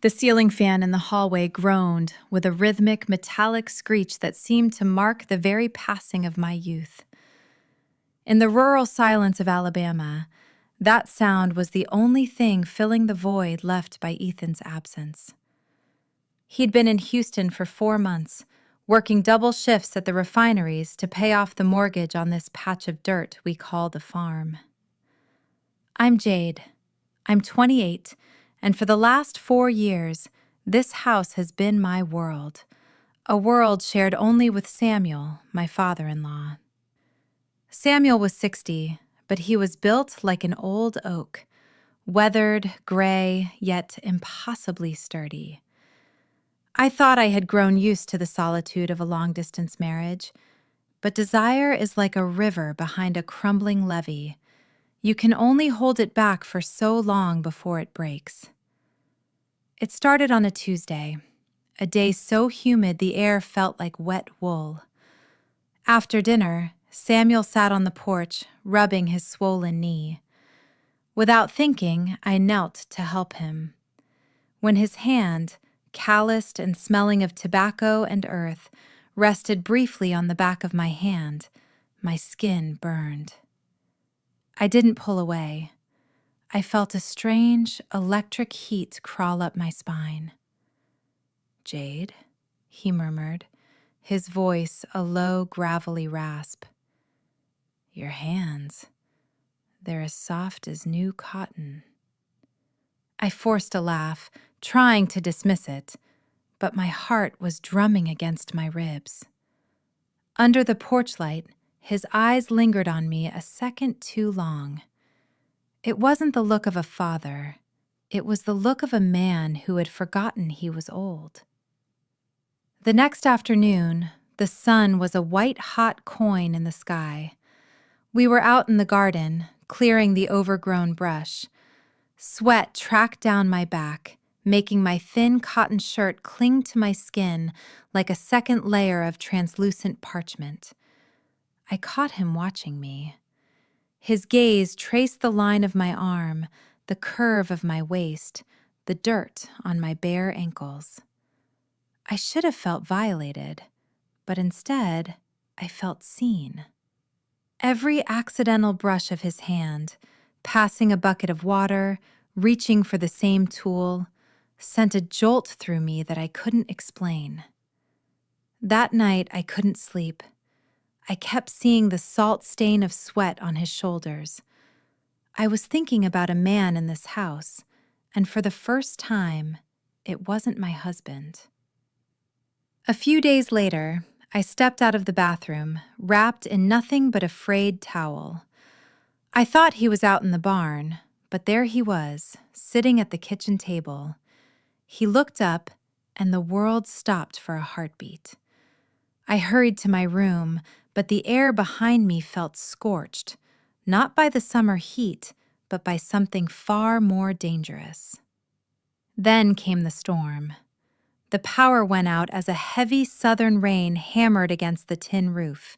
The ceiling fan in the hallway groaned with a rhythmic, metallic screech that seemed to mark the very passing of my youth. In the rural silence of Alabama, that sound was the only thing filling the void left by Ethan's absence. He'd been in Houston for 4 months, working double shifts at the refineries to pay off the mortgage on this patch of dirt we call the farm. I'm Jade. I'm 28, and for the last 4 years, this house has been my world, a world shared only with Samuel, my father-in-law. Samuel was 60, but he was built like an old oak, weathered, gray, yet impossibly sturdy. I thought I had grown used to the solitude of a long-distance marriage, but desire is like a river behind a crumbling levee. You can only hold it back for so long before it breaks. It started on a Tuesday, a day so humid the air felt like wet wool. After dinner, Samuel sat on the porch, rubbing his swollen knee. Without thinking, I knelt to help him. When his hand, calloused and smelling of tobacco and earth, rested briefly on the back of my hand, my skin burned. I didn't pull away. I felt a strange, electric heat crawl up my spine. "Jade," he murmured, his voice a low, gravelly rasp. "Your hands, they're as soft as new cotton." I forced a laugh, trying to dismiss it, but my heart was drumming against my ribs. Under the porch light, his eyes lingered on me a second too long. It wasn't the look of a father. It was the look of a man who had forgotten he was old. The next afternoon, the sun was a white-hot coin in the sky. We were out in the garden, clearing the overgrown brush. Sweat tracked down my back, making my thin cotton shirt cling to my skin like a second layer of translucent parchment. I caught him watching me. His gaze traced the line of my arm, the curve of my waist, the dirt on my bare ankles. I should have felt violated, but instead, I felt seen. Every accidental brush of his hand, passing a bucket of water, reaching for the same tool, sent a jolt through me that I couldn't explain. That night, I couldn't sleep. I kept seeing the salt stain of sweat on his shoulders. I was thinking about a man in this house, and for the first time, it wasn't my husband. A few days later, I stepped out of the bathroom, wrapped in nothing but a frayed towel. I thought he was out in the barn, but there he was, sitting at the kitchen table. He looked up, and the world stopped for a heartbeat. I hurried to my room, but the air behind me felt scorched, not by the summer heat, but by something far more dangerous. Then came the storm. The power went out as a heavy southern rain hammered against the tin roof.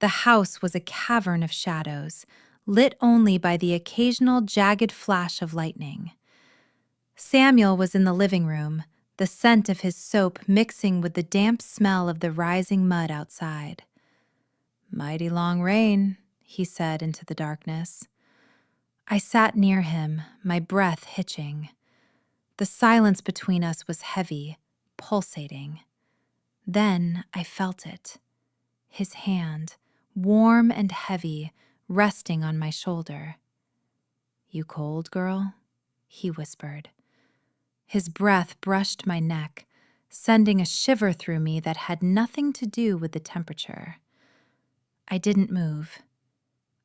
The house was a cavern of shadows, lit only by the occasional jagged flash of lightning. Samuel was in the living room, the scent of his soap mixing with the damp smell of the rising mud outside. "Mighty long rain," he said into the darkness. I sat near him, my breath hitching. The silence between us was heavy, pulsating. Then I felt it. His hand, warm and heavy, resting on my shoulder. "You cold, girl?" he whispered. His breath brushed my neck, sending a shiver through me that had nothing to do with the temperature. I didn't move.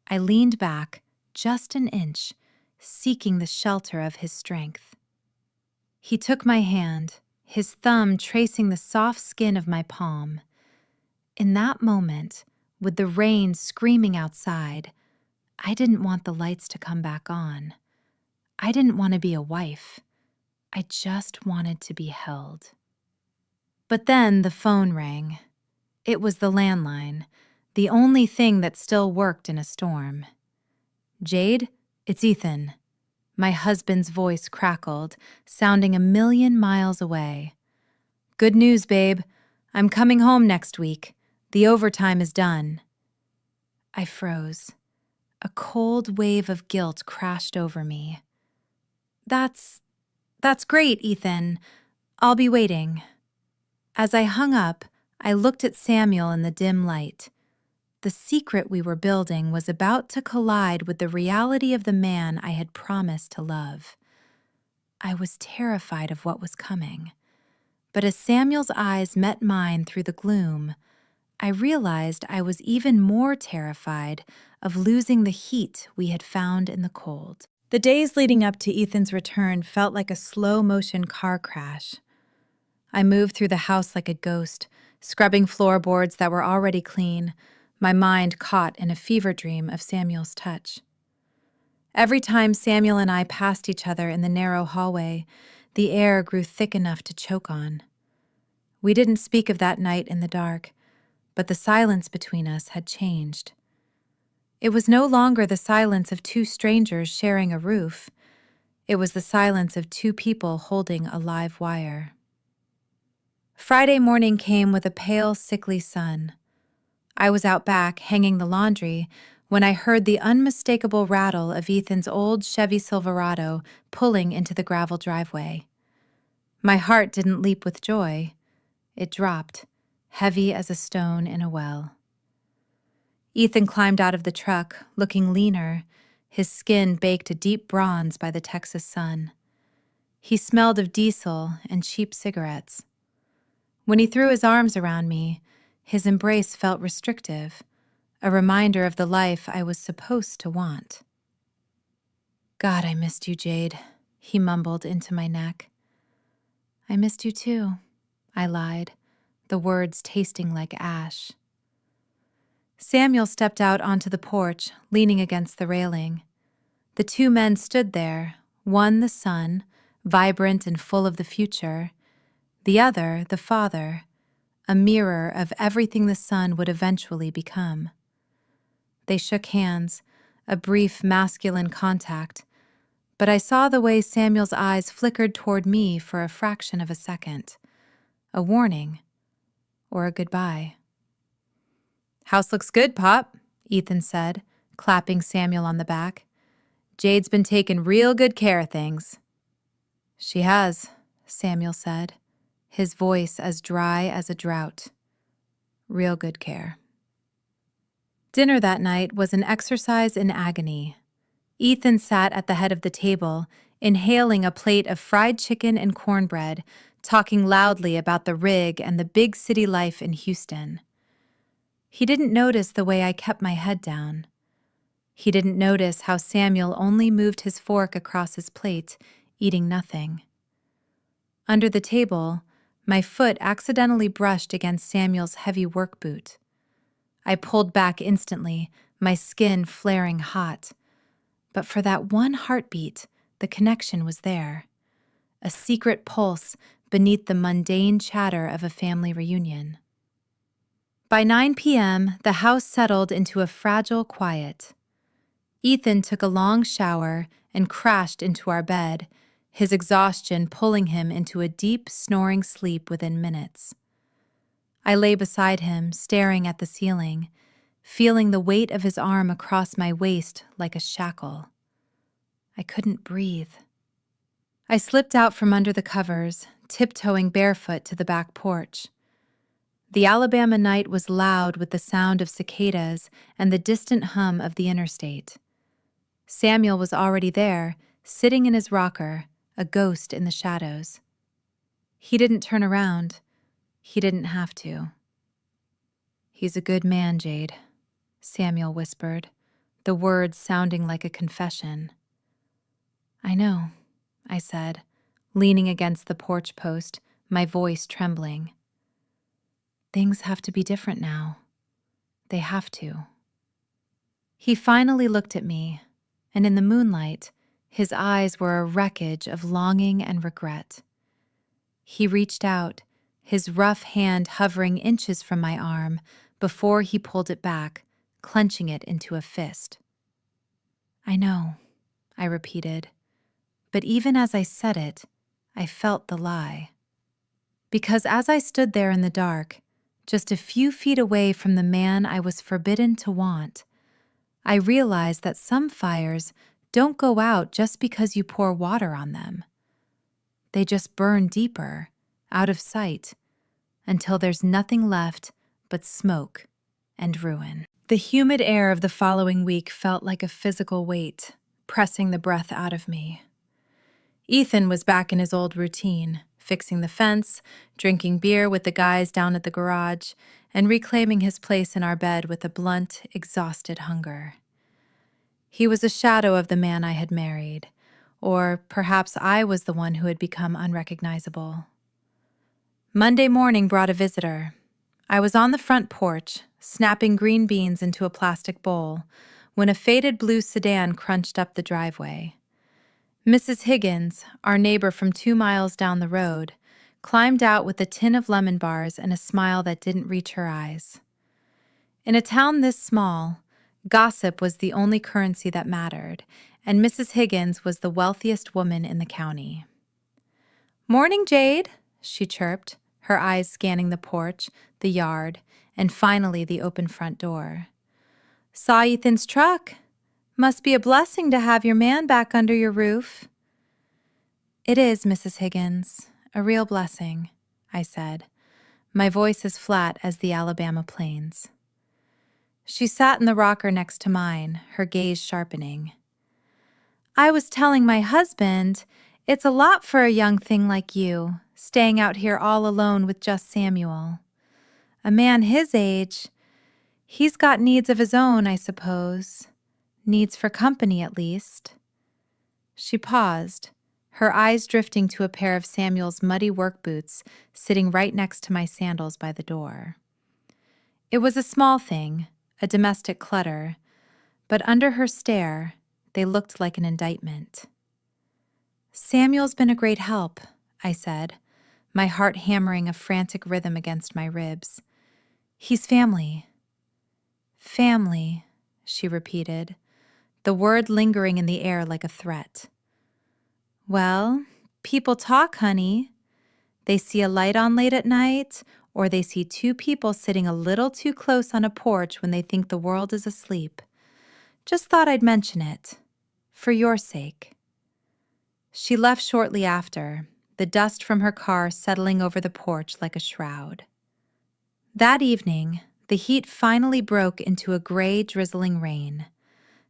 I leaned back just an inch, seeking the shelter of his strength. He took my hand, his thumb tracing the soft skin of my palm. In that moment, with the rain screaming outside, I didn't want the lights to come back on. I didn't want to be a wife. I just wanted to be held. But then the phone rang. It was the landline, the only thing that still worked in a storm. "Jade, it's Ethan." My husband's voice crackled, sounding 1,000,000 miles away. "Good news, babe. I'm coming home next week. The overtime is done." I froze. A cold wave of guilt crashed over me. That's great, Ethan. I'll be waiting." As I hung up, I looked at Samuel in the dim light. The secret we were building was about to collide with the reality of the man I had promised to love. I was terrified of what was coming. But as Samuel's eyes met mine through the gloom, I realized I was even more terrified of losing the heat we had found in the cold. The days leading up to Ethan's return felt like a slow-motion car crash. I moved through the house like a ghost, scrubbing floorboards that were already clean, my mind caught in a fever dream of Samuel's touch. Every time Samuel and I passed each other in the narrow hallway, the air grew thick enough to choke on. We didn't speak of that night in the dark, but the silence between us had changed. It was no longer the silence of two strangers sharing a roof. It was the silence of two people holding a live wire. Friday morning came with a pale, sickly sun. I was out back, hanging the laundry, when I heard the unmistakable rattle of Ethan's old Chevy Silverado pulling into the gravel driveway. My heart didn't leap with joy. It dropped, heavy as a stone in a well. Ethan climbed out of the truck, looking leaner, his skin baked a deep bronze by the Texas sun. He smelled of diesel and cheap cigarettes. When he threw his arms around me, his embrace felt restrictive, a reminder of the life I was supposed to want. "God, I missed you, Jade," he mumbled into my neck. "I missed you too," I lied, the words tasting like ash. Samuel stepped out onto the porch, leaning against the railing. The two men stood there, one the son, vibrant and full of the future, the other the father, a mirror of everything the son would eventually become. They shook hands, a brief masculine contact, but I saw the way Samuel's eyes flickered toward me for a fraction of a second, a warning or a goodbye. "House looks good, Pop," Ethan said, clapping Samuel on the back. "Jade's been taking real good care of things." "She has," Samuel said, his voice as dry as a drought. "Real good care." Dinner that night was an exercise in agony. Ethan sat at the head of the table, inhaling a plate of fried chicken and cornbread, talking loudly about the rig and the big city life in Houston. He didn't notice the way I kept my head down. He didn't notice how Samuel only moved his fork across his plate, eating nothing. Under the table, my foot accidentally brushed against Samuel's heavy work boot. I pulled back instantly, my skin flaring hot. But for that one heartbeat, the connection was there. A secret pulse beneath the mundane chatter of a family reunion. By 9 p.m., the house settled into a fragile quiet. Ethan took a long shower and crashed into our bed, his exhaustion pulling him into a deep, snoring sleep within minutes. I lay beside him, staring at the ceiling, feeling the weight of his arm across my waist like a shackle. I couldn't breathe. I slipped out from under the covers, tiptoeing barefoot to the back porch. The Alabama night was loud with the sound of cicadas and the distant hum of the interstate. Samuel was already there, sitting in his rocker, a ghost in the shadows. He didn't turn around. He didn't have to. "He's a good man, Jade," Samuel whispered, the words sounding like a confession. "I know," I said, leaning against the porch post, my voice trembling. "Things have to be different now. They have to." He finally looked at me, and in the moonlight, his eyes were a wreckage of longing and regret. He reached out, his rough hand hovering inches from my arm before he pulled it back, clenching it into a fist. "I know," I repeated, But even as I said it, I felt the lie. Because as I stood there in the dark, just a few feet away from the man I was forbidden to want, I realized that some fires don't go out just because you pour water on them. They just burn deeper, out of sight, until there's nothing left but smoke and ruin. The humid air of the following week felt like a physical weight, pressing the breath out of me. Ethan was back in his old routine, fixing the fence, drinking beer with the guys down at the garage, and reclaiming his place in our bed with a blunt, exhausted hunger. He was a shadow of the man I had married, or perhaps I was the one who had become unrecognizable. Monday morning brought a visitor. I was on the front porch, snapping green beans into a plastic bowl, when a faded blue sedan crunched up the driveway. Mrs. Higgins, our neighbor from 2 miles down the road, climbed out with a tin of lemon bars and a smile that didn't reach her eyes. In a town this small, gossip was the only currency that mattered, and Mrs. Higgins was the wealthiest woman in the county. "Morning, Jade," she chirped, her eyes scanning the porch, the yard, and finally the open front door. "Saw Ethan's truck. Must be a blessing to have your man back under your roof." "It is, Mrs. Higgins, a real blessing," I said, my voice as flat as the Alabama plains. She sat in the rocker next to mine, her gaze sharpening. "I was telling my husband, it's a lot for a young thing like you, staying out here all alone with just Samuel. A man his age, he's got needs of his own, I suppose. Needs for company, at least." She paused, her eyes drifting to a pair of Samuel's muddy work boots sitting right next to my sandals by the door. It was a small thing, a domestic clutter, but under her stare, they looked like an indictment. "Samuel's been a great help," I said, my heart hammering a frantic rhythm against my ribs. "He's family." "Family," she repeated, the word lingering in the air like a threat. "Well, people talk, honey. They see a light on late at night, or they see two people sitting a little too close on a porch when they think the world is asleep. Just thought I'd mention it, for your sake." She left shortly after, the dust from her car settling over the porch like a shroud. That evening, the heat finally broke into a gray, drizzling rain.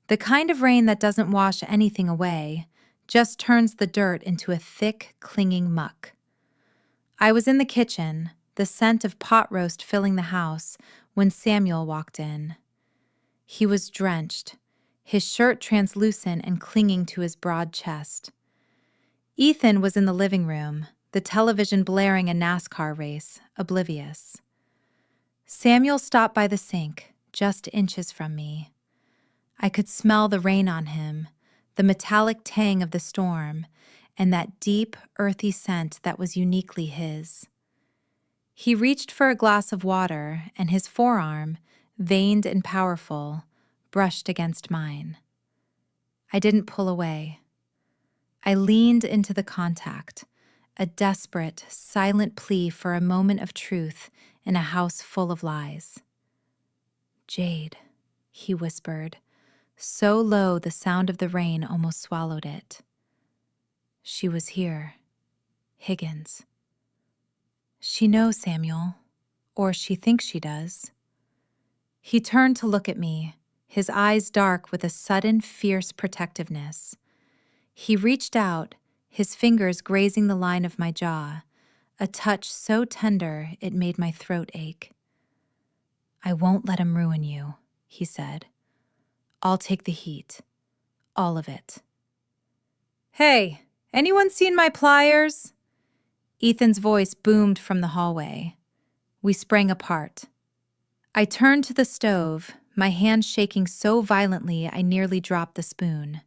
The kind of rain that doesn't wash anything away, just turns the dirt into a thick, clinging muck. I was in the kitchen, the scent of pot roast filling the house, when Samuel walked in. He was drenched, his shirt translucent and clinging to his broad chest. Ethan was in the living room, the television blaring a NASCAR race, oblivious. Samuel stopped by the sink, just inches from me. I could smell the rain on him, the metallic tang of the storm, and that deep, earthy scent that was uniquely his. He reached for a glass of water, and his forearm, veined and powerful, brushed against mine. I didn't pull away. I leaned into the contact, a desperate, silent plea for a moment of truth in a house full of lies. "Jade," he whispered, so low the sound of the rain almost swallowed it. "She was here. Higgins. She knows Samuel, or she thinks she does." He turned to look at me, his eyes dark with a sudden, fierce protectiveness. He reached out, his fingers grazing the line of my jaw, a touch so tender it made my throat ache. "I won't let him ruin you," he said. "I'll take the heat. All of it." "Hey, anyone seen my pliers?" Ethan's voice boomed from the hallway. We sprang apart. I turned to the stove, my hand shaking so violently I nearly dropped the spoon.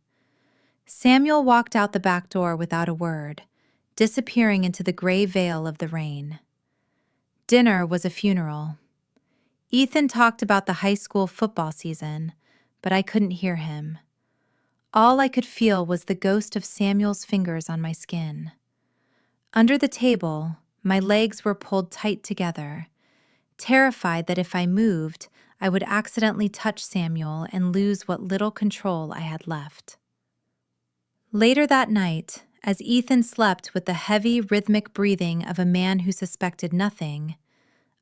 Samuel walked out the back door without a word, disappearing into the gray veil of the rain. Dinner was a funeral. Ethan talked about the high school football season, but I couldn't hear him. All I could feel was the ghost of Samuel's fingers on my skin. Under the table, my legs were pulled tight together, terrified that if I moved, I would accidentally touch Samuel and lose what little control I had left. Later that night, as Ethan slept with the heavy, rhythmic breathing of a man who suspected nothing,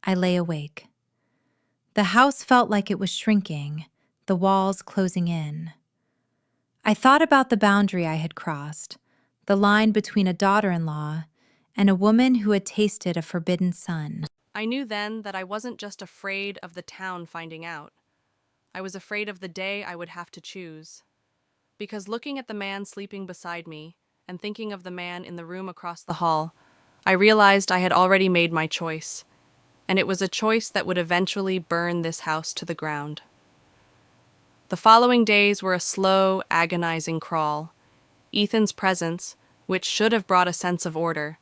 I lay awake. The house felt like it was shrinking, the walls closing in. I thought about the boundary I had crossed, the line between a daughter-in-law and a woman who had tasted a forbidden son. I knew then that I wasn't just afraid of the town finding out. I was afraid of the day I would have to choose. Because looking at the man sleeping beside me and thinking of the man in the room across the hall, I realized I had already made my choice, and it was a choice that would eventually burn this house to the ground. The following days were a slow, agonizing crawl. Ethan's presence, which should have brought a sense of order,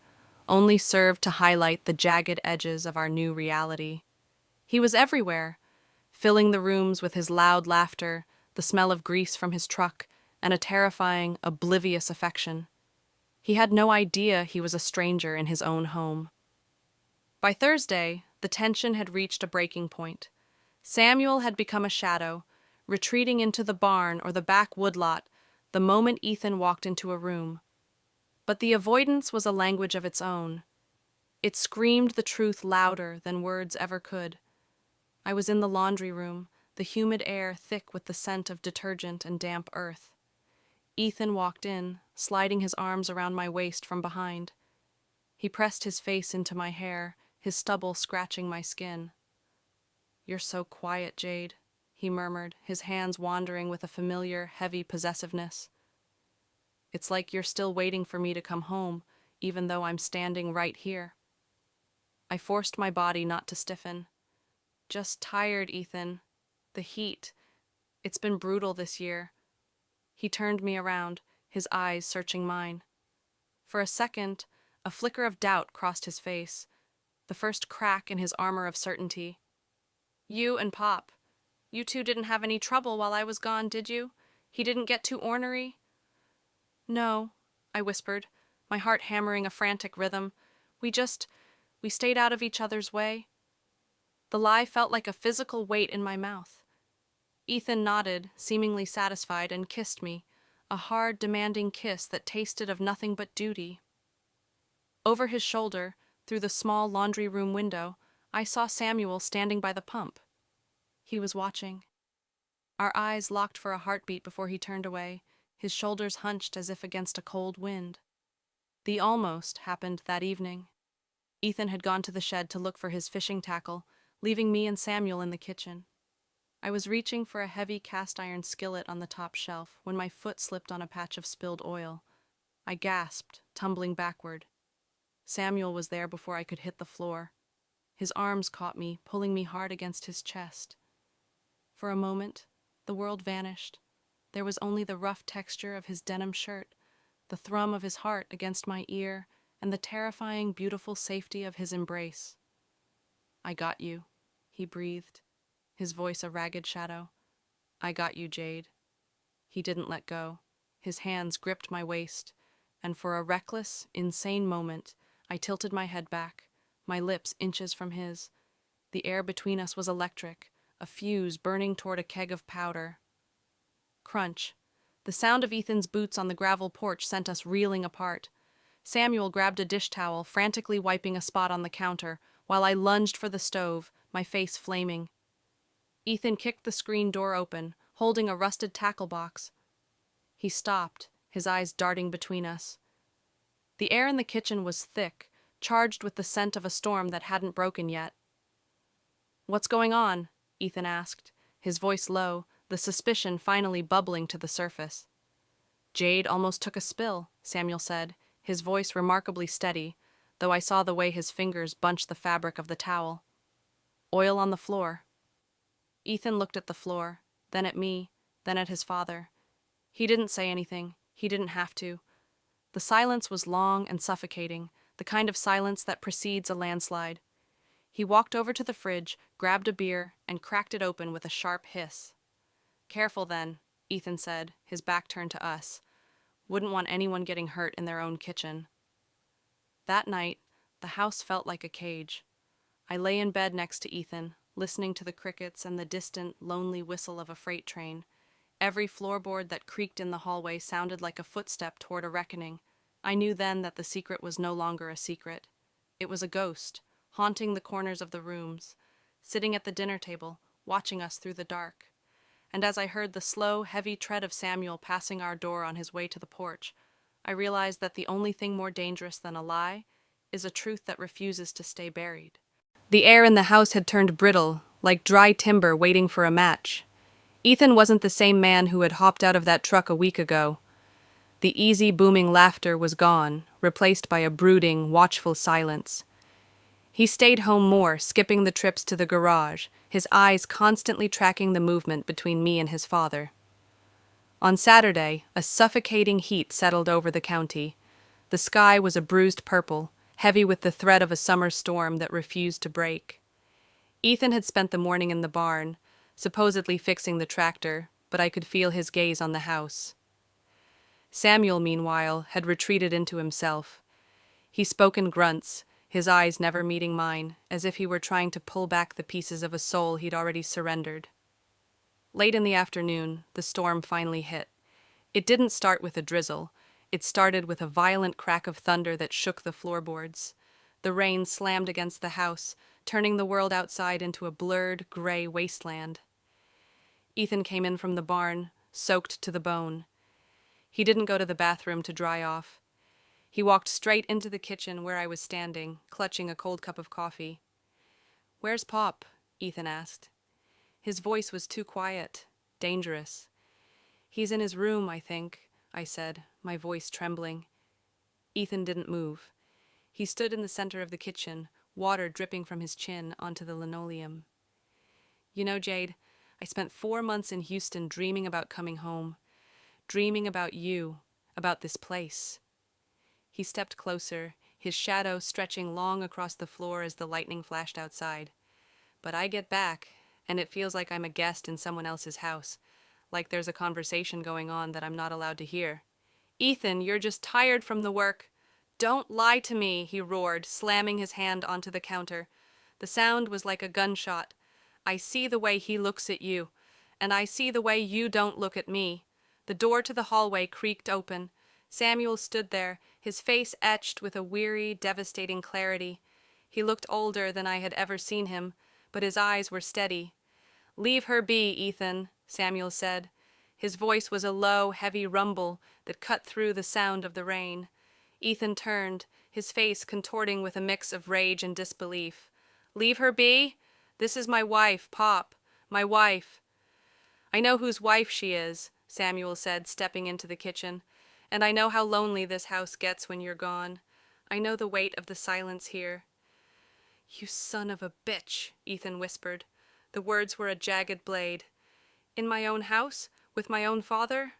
only served to highlight the jagged edges of our new reality. He was everywhere, filling the rooms with his loud laughter, the smell of grease from his truck, and a terrifying, oblivious affection. He had no idea he was a stranger in his own home. By Thursday, the tension had reached a breaking point. Samuel had become a shadow, retreating into the barn or the back woodlot the moment Ethan walked into a room. But the avoidance was a language of its own. It screamed the truth louder than words ever could. I was in the laundry room, the humid air thick with the scent of detergent and damp earth. Ethan walked in, sliding his arms around my waist from behind. He pressed his face into my hair, his stubble scratching my skin. "You're so quiet, Jade," he murmured, his hands wandering with a familiar, heavy possessiveness. "It's like you're still waiting for me to come home, even though I'm standing right here." I forced my body not to stiffen. "Just tired, Ethan. The heat. It's been brutal this year." He turned me around, his eyes searching mine. For a second, a flicker of doubt crossed his face, the first crack in his armor of certainty. "You and Pop. You two didn't have any trouble while I was gone, did you? He didn't get too ornery?" "No," I whispered, my heart hammering a frantic rhythm. We stayed out of each other's way." The lie felt like a physical weight in my mouth. Ethan nodded, seemingly satisfied, and kissed me, a hard, demanding kiss that tasted of nothing but duty. Over his shoulder, through the small laundry room window, I saw Samuel standing by the pump. He was watching. Our eyes locked for a heartbeat before he turned away, his shoulders hunched as if against a cold wind. The almost happened that evening. Ethan had gone to the shed to look for his fishing tackle, leaving me and Samuel in the kitchen. I was reaching for a heavy cast-iron skillet on the top shelf when my foot slipped on a patch of spilled oil. I gasped, tumbling backward. Samuel was there before I could hit the floor. His arms caught me, pulling me hard against his chest. For a moment, the world vanished. There was only the rough texture of his denim shirt, the thrum of his heart against my ear, and the terrifying, beautiful safety of his embrace. "I got you," he breathed, his voice a ragged shadow. "I got you, Jade." He didn't let go. His hands gripped my waist, and for a reckless, insane moment, I tilted my head back, my lips inches from his. The air between us was electric, a fuse burning toward a keg of powder. Crunch. The sound of Ethan's boots on the gravel porch sent us reeling apart. Samuel grabbed a dish towel, frantically wiping a spot on the counter, while I lunged for the stove, my face flaming. Ethan kicked the screen door open, holding a rusted tackle box. He stopped, his eyes darting between us. The air in the kitchen was thick, charged with the scent of a storm that hadn't broken yet. "What's going on?" Ethan asked, his voice low, the suspicion finally bubbling to the surface. "Jade almost took a spill," Samuel said, his voice remarkably steady, though I saw the way his fingers bunched the fabric of the towel. "Oil on the floor." Ethan looked at the floor, then at me, then at his father. He didn't say anything. He didn't have to. The silence was long and suffocating, the kind of silence that precedes a landslide. He walked over to the fridge, grabbed a beer, and cracked it open with a sharp hiss. "Careful, then," Ethan said, his back turned to us. Wouldn't want anyone getting hurt in their own kitchen. That night, the house felt like a cage. I lay in bed next to Ethan, listening to the crickets and the distant, lonely whistle of a freight train. Every floorboard that creaked in the hallway sounded like a footstep toward a reckoning. I knew then that the secret was no longer a secret. It was a ghost, haunting the corners of the rooms, sitting at the dinner table, watching us through the dark. And as I heard the slow, heavy tread of Samuel passing our door on his way to the porch, I realized that the only thing more dangerous than a lie is a truth that refuses to stay buried. The air in the house had turned brittle, like dry timber waiting for a match. Ethan wasn't the same man who had hopped out of that truck a week ago. The easy, booming laughter was gone, replaced by a brooding, watchful silence. He stayed home more, skipping the trips to the garage, his eyes constantly tracking the movement between me and his father. On Saturday, a suffocating heat settled over the county. The sky was a bruised purple, heavy with the threat of a summer storm that refused to break. Ethan had spent the morning in the barn, supposedly fixing the tractor, but I could feel his gaze on the house. Samuel, meanwhile, had retreated into himself. He spoke in grunts, his eyes never meeting mine, as if he were trying to pull back the pieces of a soul he'd already surrendered. Late in the afternoon, the storm finally hit. It didn't start with a drizzle. It started with a violent crack of thunder that shook the floorboards. The rain slammed against the house, turning the world outside into a blurred, gray wasteland. Ethan came in from the barn, soaked to the bone. He didn't go to the bathroom to dry off. He walked straight into the kitchen where I was standing, clutching a cold cup of coffee. "Where's Pop?" Ethan asked. His voice was too quiet, dangerous. "He's in his room, I think," I said, my voice trembling. Ethan didn't move. He stood in the center of the kitchen, water dripping from his chin onto the linoleum. "You know, Jade, I spent 4 months in Houston dreaming about coming home, dreaming about you, about this place." He stepped closer, his shadow stretching long across the floor as the lightning flashed outside. "But I get back, and it feels like I'm a guest in someone else's house, like there's a conversation going on that I'm not allowed to hear." "Ethan, you're just tired from the work." "Don't lie to me," he roared, slamming his hand onto the counter. The sound was like a gunshot. "I see the way he looks at you, and I see the way you don't look at me." The door to the hallway creaked open. Samuel stood there, his face etched with a weary, devastating clarity. He looked older than I had ever seen him, but his eyes were steady. "Leave her be, Ethan," Samuel said. His voice was a low, heavy rumble that cut through the sound of the rain. Ethan turned, his face contorting with a mix of rage and disbelief. "Leave her be? This is my wife, Pop. My wife." "I know whose wife she is," Samuel said, stepping into the kitchen. "And I know how lonely this house gets when you're gone. I know the weight of the silence here." "You son of a bitch," Ethan whispered. The words were a jagged blade. "In my own house? With my own father?"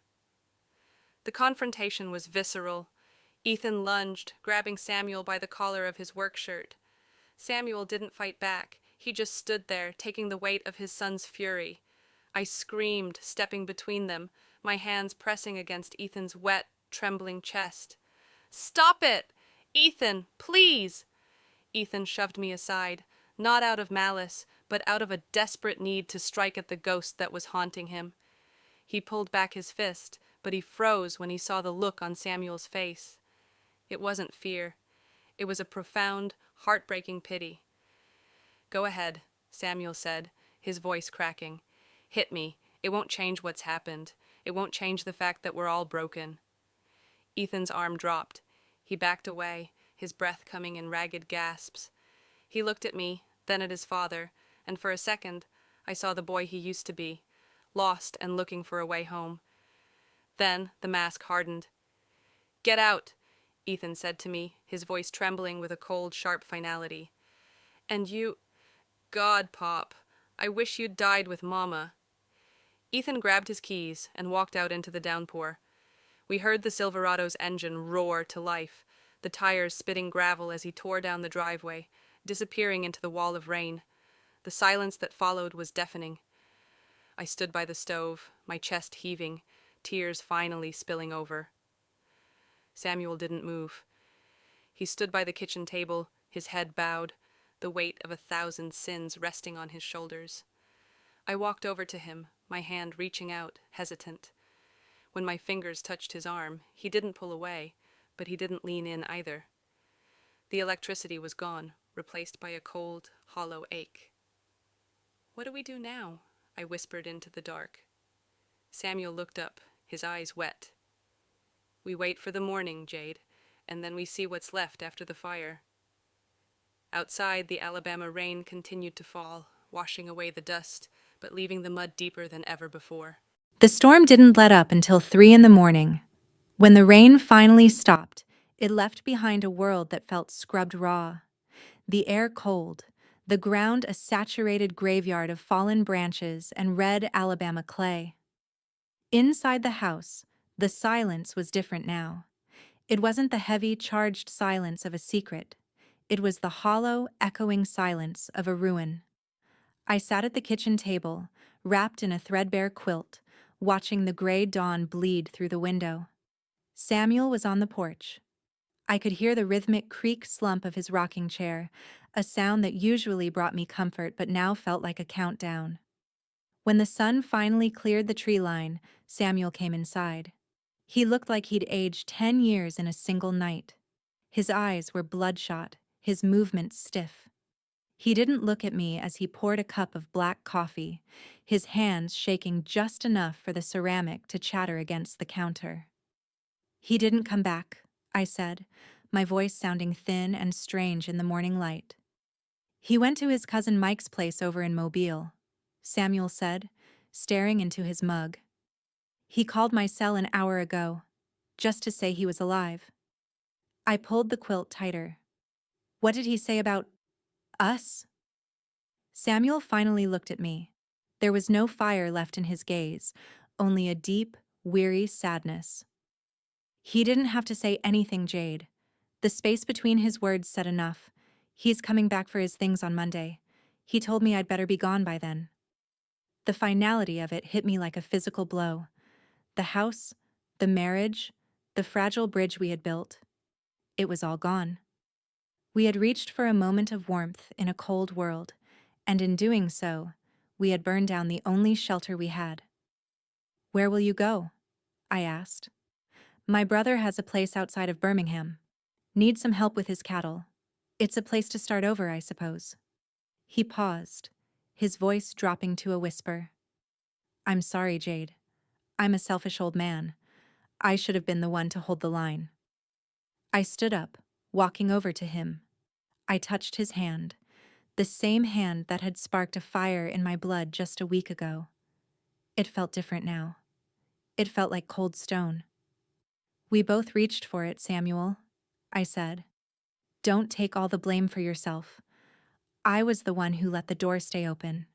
The confrontation was visceral. Ethan lunged, grabbing Samuel by the collar of his work shirt. Samuel didn't fight back. He just stood there, taking the weight of his son's fury. I screamed, stepping between them, my hands pressing against Ethan's wet, trembling chest. "Stop it! Ethan, please!" Ethan shoved me aside, not out of malice, but out of a desperate need to strike at the ghost that was haunting him. He pulled back his fist, but he froze when he saw the look on Samuel's face. It wasn't fear. It was a profound, heartbreaking pity. "Go ahead," Samuel said, his voice cracking. "Hit me. It won't change what's happened. It won't change the fact that we're all broken." Ethan's arm dropped. He backed away, his breath coming in ragged gasps. He looked at me, then at his father, and for a second, I saw the boy he used to be, lost and looking for a way home. Then the mask hardened. "Get out," Ethan said to me, his voice trembling with a cold, sharp finality. "And you... God, Pop, I wish you'd died with Mama." Ethan grabbed his keys and walked out into the downpour. We heard the Silverado's engine roar to life, the tires spitting gravel as he tore down the driveway, disappearing into the wall of rain. The silence that followed was deafening. I stood by the stove, my chest heaving, tears finally spilling over. Samuel didn't move. He stood by the kitchen table, his head bowed, the weight of 1,000 sins resting on his shoulders. I walked over to him, my hand reaching out, hesitant. When my fingers touched his arm, he didn't pull away, but he didn't lean in either. The electricity was gone, replaced by a cold, hollow ache. "What do we do now?" I whispered into the dark. Samuel looked up, his eyes wet. "We wait for the morning, Jade, and then we see what's left after the fire." Outside, the Alabama rain continued to fall, washing away the dust, but leaving the mud deeper than ever before. The storm didn't let up until 3 in the morning. When the rain finally stopped, it left behind a world that felt scrubbed raw. The air cold, the ground a saturated graveyard of fallen branches and red Alabama clay. Inside the house, the silence was different now. It wasn't the heavy, charged silence of a secret. It was the hollow, echoing silence of a ruin. I sat at the kitchen table, wrapped in a threadbare quilt, watching the gray dawn bleed through the window. Samuel was on the porch. I could hear the rhythmic creak slump of his rocking chair, a sound that usually brought me comfort but now felt like a countdown. When the sun finally cleared the tree line, Samuel came inside. He looked like he'd aged 10 years in a single night. His eyes were bloodshot, his movements stiff. He didn't look at me as he poured a cup of black coffee, his hands shaking just enough for the ceramic to chatter against the counter. "He didn't come back," I said, my voice sounding thin and strange in the morning light. "He went to his cousin Mike's place over in Mobile," Samuel said, staring into his mug. "He called my cell an hour ago, just to say he was alive." I pulled the quilt tighter. "What did he say about us?" Samuel finally looked at me. There was no fire left in his gaze, only a deep, weary sadness. "He didn't have to say anything, Jade. The space between his words said enough. He's coming back for his things on Monday. He told me I'd better be gone by then." The finality of it hit me like a physical blow. The house, the marriage, the fragile bridge we had built. It was all gone. We had reached for a moment of warmth in a cold world, and in doing so, we had burned down the only shelter we had. "Where will you go?" I asked. "My brother has a place outside of Birmingham. Needs some help with his cattle. It's a place to start over, I suppose." He paused, his voice dropping to a whisper. "I'm sorry, Jade. I'm a selfish old man. I should have been the one to hold the line." I stood up, walking over to him. I touched his hand, the same hand that had sparked a fire in my blood just a week ago. It felt different now. It felt like cold stone. "We both reached for it, Samuel," I said. "Don't take all the blame for yourself. I was the one who let the door stay open."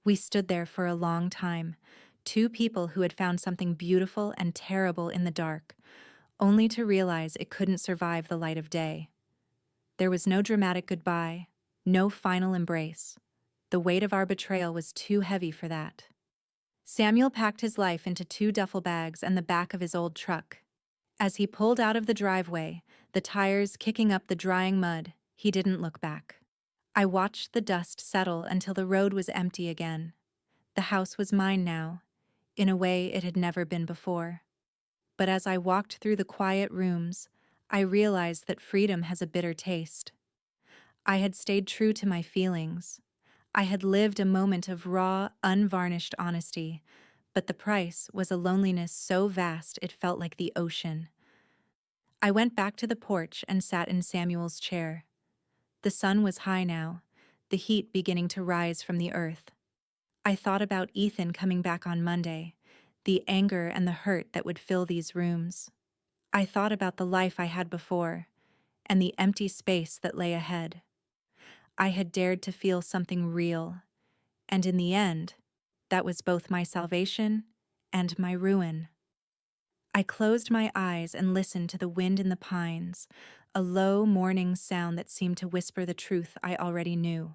We stood there for a long time, two people who had found something beautiful and terrible in the dark, only to realize it couldn't survive the light of day. There was no dramatic goodbye, no final embrace. The weight of our betrayal was too heavy for that. Samuel packed his life into 2 duffel bags and the back of his old truck. As he pulled out of the driveway, the tires kicking up the drying mud, he didn't look back. I watched the dust settle until the road was empty again. The house was mine now, in a way it had never been before. But as I walked through the quiet rooms, I realized that freedom has a bitter taste. I had stayed true to my feelings. I had lived a moment of raw, unvarnished honesty, but the price was a loneliness so vast it felt like the ocean. I went back to the porch and sat in Samuel's chair. The sun was high now, the heat beginning to rise from the earth. I thought about Ethan coming back on Monday, the anger and the hurt that would fill these rooms. I thought about the life I had before, and the empty space that lay ahead. I had dared to feel something real, and in the end, that was both my salvation and my ruin. I closed my eyes and listened to the wind in the pines, a low morning sound that seemed to whisper the truth I already knew.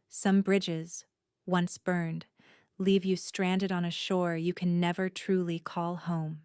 Some bridges, once burned, leave you stranded on a shore you can never truly call home.